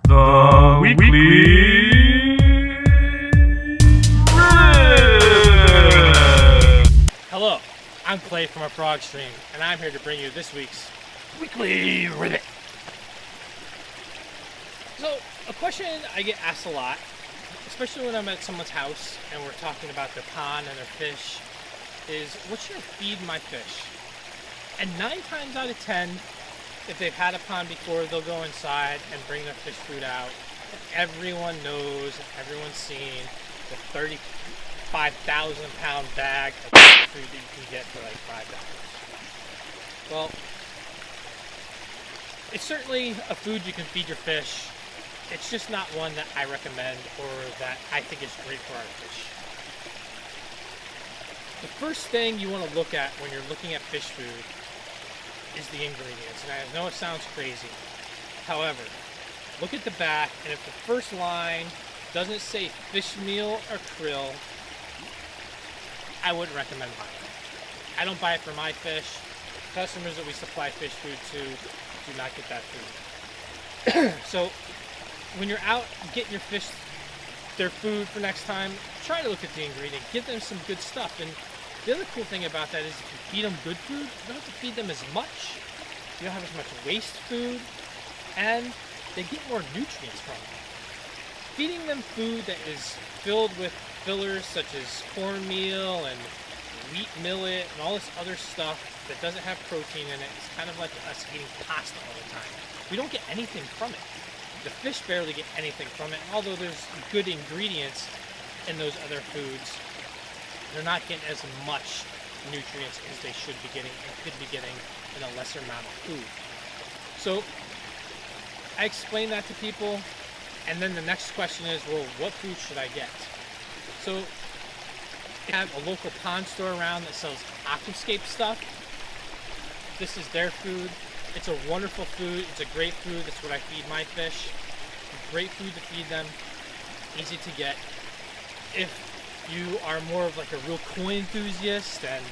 The Weekly Ribbit. Hello, I'm Clay from a Frog Stream, and I'm here to bring you this week's Weekly Ribbit. So, a question I get asked a lot, especially when I'm at someone's house and we're talking about their pond and their fish, is what should I feed my fish? And 9 times out of 10, if they've had a pond before, they'll go inside and bring their fish food out. And everyone knows, everyone's seen the 35,000 pound bag of food that you can get for like $5. Well, it's certainly a food you can feed your fish. It's just not one that I recommend or that I think is great for our fish. The first thing you want to look at when you're looking at fish food is the ingredients. And I know it sounds crazy. However, look at the back, and if the first line doesn't say fish meal or krill, I wouldn't recommend buying it. I don't buy it for my fish. Customers that we supply fish food to do not get that food. So when you're out getting your fish their food for next time, try to look at the ingredient. Give them some good stuff. And the other cool thing about that is if you feed them good food, you don't have to feed them as much. You don't have as much waste food, and they get more nutrients from it. Feeding them food that is filled with fillers such as cornmeal and wheat millet and all this other stuff that doesn't have protein in it, it's kind of like us eating pasta all the time. We don't get anything from it. The fish barely get anything from it, although there's good ingredients in those other foods. They're not getting as much nutrients as they should be getting and could be getting in a lesser amount of food. So I explain that to people, and then the next question is, well, what food should I get? So I have a local pond store around that sells Aquatic stuff. This is their food. It's a wonderful food. It's a great food. That's what I feed my fish. Great food to feed them. Easy to get. If you are more of like a real koi enthusiast and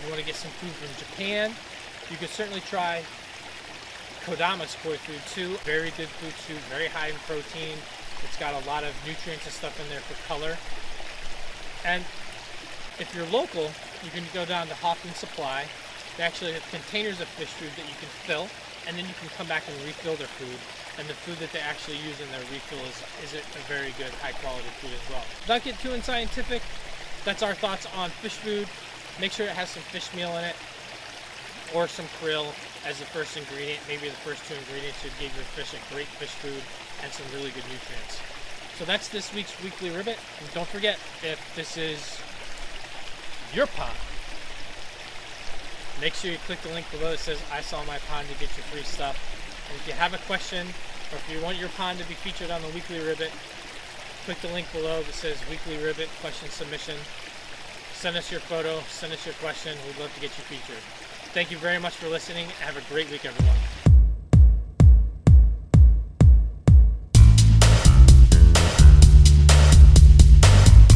you want to get some food from Japan, you could certainly try Kodama's koi food too. Very good food too. Very high in protein. It's got a lot of nutrients and stuff in there for color. And if you're local, you can go down to Hoffman Supply. They actually have containers of fish food that you can fill, and then you can come back and refill their food. And the food that they actually use in their refill is a very good, high quality food as well. Without getting too unscientific, that's our thoughts on fish food. Make sure it has some fish meal in it, or some krill as the first ingredient. Maybe the first 2 ingredients would give your fish a great fish food and some really good nutrients. So that's this week's Weekly Ribbit. And don't forget, if this is your pond, make sure you click the link below that says I saw my pond to get your free stuff. And if you have a question, or if you want your pond to be featured on the Weekly Ribbit, click the link below that says Weekly Ribbit question submission. Send us your photo, send us your question. We'd love to get you featured. Thank you very much for listening. Have a great week, everyone.